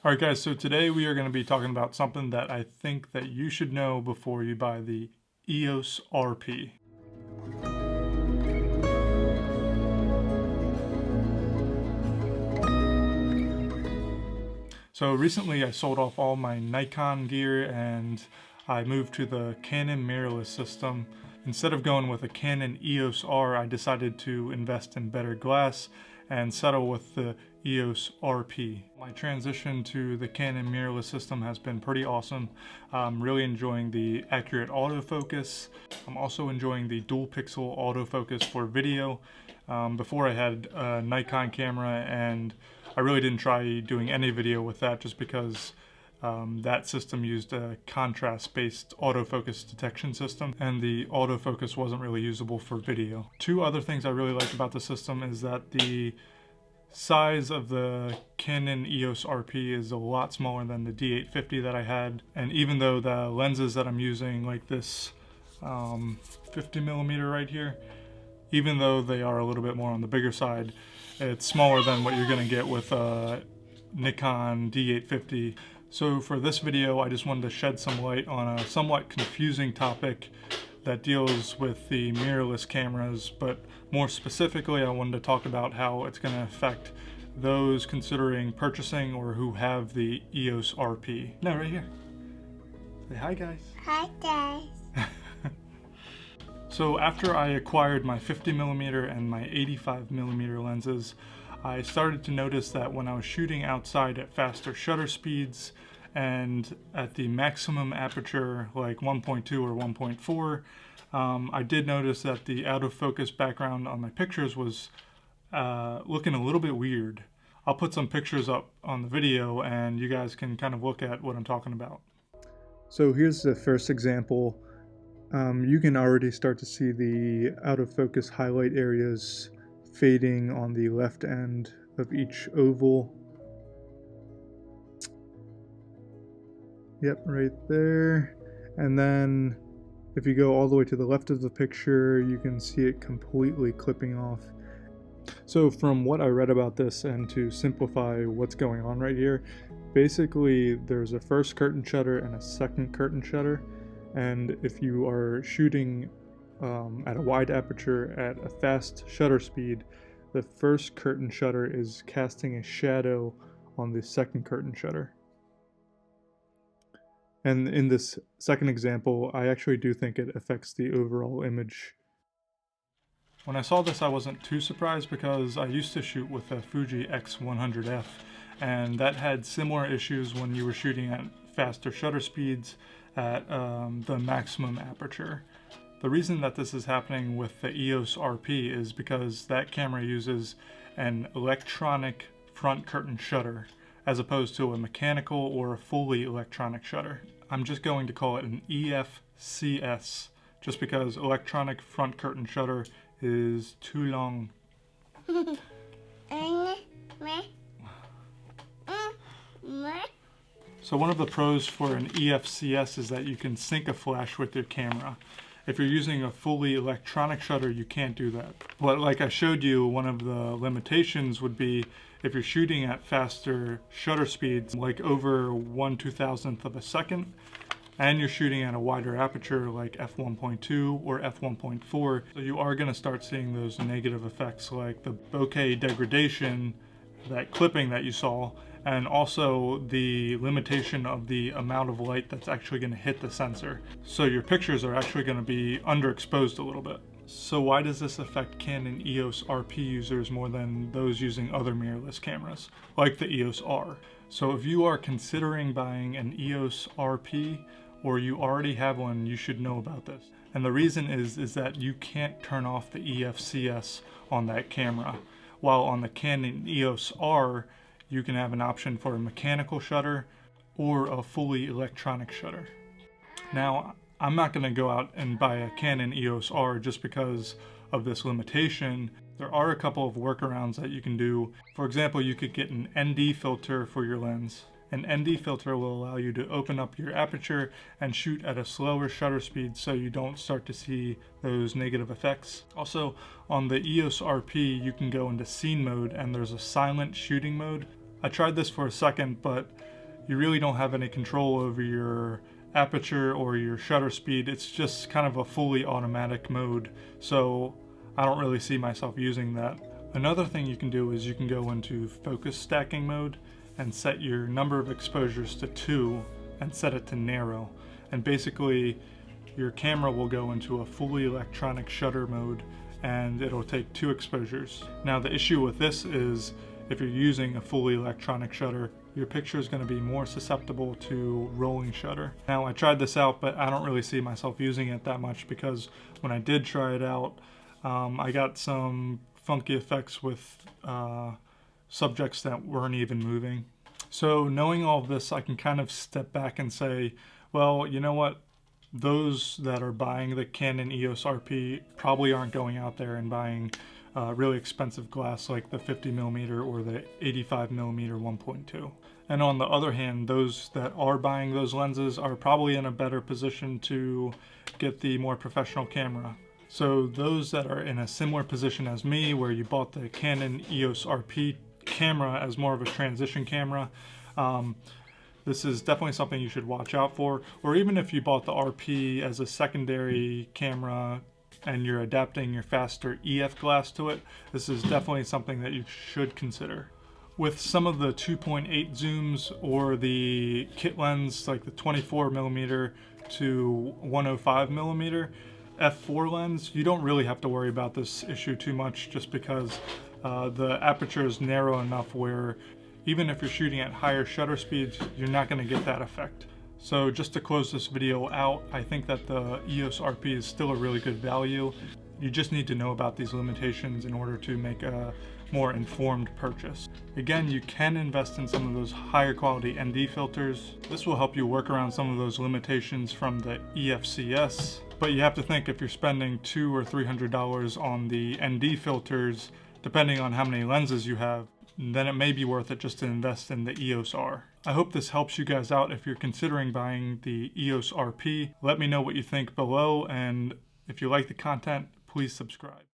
Alright guys, so today we are going to be talking about something that I think that you should know before you buy the EOS RP. So recently I sold off all my Nikon gear and I moved to the Canon mirrorless system. Instead of going with a Canon EOS R, I decided to invest in better glass and settle with the EOS RP. My transition to the Canon mirrorless system has been pretty awesome. I'm really enjoying the accurate autofocus. I'm also enjoying the dual pixel autofocus for video. Before I had a Nikon camera and I really didn't try doing any video with that just because that system used a contrast-based autofocus detection system, and the autofocus wasn't really usable for video. Two other things I really like about the system is that the size of the Canon EOS RP is a lot smaller than the D850 that I had, and even though the lenses that I'm using, like this 50mm right here, even though they are a little bit more on the bigger side, it's smaller than what you're going to get with a Nikon D850. So for this video, I just wanted to shed some light on a somewhat confusing topic that deals with the mirrorless cameras, but more specifically, I wanted to talk about how it's going to affect those considering purchasing or who have the EOS RP. No, right here. Say hi, guys. Hi, guys. So after I acquired my 50mm and my 85mm lenses, I started to notice that when I was shooting outside at faster shutter speeds and at the maximum aperture, like 1.2 or 1.4, I did notice that the out of focus background on my pictures was looking a little bit weird. I'll put some pictures up on the video and you guys can kind of look at what I'm talking about. So here's the first example. You can already start to see the out of focus highlight areas fading on the left end of each oval. Yep, right there. And then if you go all the way to the left of the picture, you can see it completely clipping off. So from what I read about this, and to simplify what's going on right here, basically there's a first curtain shutter and a second curtain shutter. And if you are shooting at a wide aperture at a fast shutter speed, the first curtain shutter is casting a shadow on the second curtain shutter. And in this second example, I actually do think it affects the overall image. When I saw this, I wasn't too surprised because I used to shoot with a Fuji X100F, and that had similar issues when you were shooting at faster shutter speeds at the maximum aperture. The reason that this is happening with the EOS RP is because that camera uses an electronic front curtain shutter as opposed to a mechanical or a fully electronic shutter. I'm just going to call it an EFCS just because electronic front curtain shutter is too long. So one of the pros for an EFCS is that you can sync a flash with your camera. If you're using a fully electronic shutter, you can't do that. But like I showed you, one of the limitations would be if you're shooting at faster shutter speeds, like over 1/2000th of a second, and you're shooting at a wider aperture like f1.2 or f1.4, so you are going to start seeing those negative effects like the bokeh degradation, that clipping that you saw, and also the limitation of the amount of light that's actually going to hit the sensor. So your pictures are actually going to be underexposed a little bit. So why does this affect Canon EOS RP users more than those using other mirrorless cameras, like the EOS R? So if you are considering buying an EOS RP, or you already have one, you should know about this. And the reason is that you can't turn off the EFCS on that camera. While on the Canon EOS R, you can have an option for a mechanical shutter or a fully electronic shutter. Now, I'm not going to go out and buy a Canon EOS R just because of this limitation. There are a couple of workarounds that you can do. For example, you could get an ND filter for your lens. An ND filter will allow you to open up your aperture and shoot at a slower shutter speed so you don't start to see those negative effects. Also, on the EOS RP, you can go into scene mode and there's a silent shooting mode. I tried this for a second, but you really don't have any control over your aperture or your shutter speed. It's just kind of a fully automatic mode, so I don't really see myself using that. Another thing you can do is you can go into focus stacking mode and set your number of exposures to 2 and set it to narrow. And basically your camera will go into a fully electronic shutter mode and it'll take 2 exposures. Now the issue with this is if you're using a fully electronic shutter, your picture is going to be more susceptible to rolling shutter. Now I tried this out, but I don't really see myself using it that much because when I did try it out, I got some funky effects with subjects that weren't even moving. So knowing all of this, I can kind of step back and say, well, you know what? Those that are buying the Canon EOS RP probably aren't going out there and buying really expensive glass like the 50mm or the 85mm 1.2. And on the other hand, those that are buying those lenses are probably in a better position to get the more professional camera. So those that are in a similar position as me, where you bought the Canon EOS RP camera as more of a transition camera, this is definitely something you should watch out for. Or even if you bought the RP as a secondary camera and you're adapting your faster EF glass to it, this is definitely something that you should consider. With some of the 2.8 zooms or the kit lens like the 24mm to 105mm f4 lens, you don't really have to worry about this issue too much, just because the aperture is narrow enough where even if you're shooting at higher shutter speeds, you're not going to get that effect. So just to close this video out, I think that the EOS RP is still a really good value. You just need to know about these limitations in order to make a more informed purchase. Again, you can invest in some of those higher quality ND filters. This will help you work around some of those limitations from the EFCS. But you have to think, if you're spending $200 or $300 on the ND filters, depending on how many lenses you have, then it may be worth it just to invest in the EOS R. I hope this helps you guys out if you're considering buying the EOS RP. Let me know what you think below, and if you like the content, please subscribe.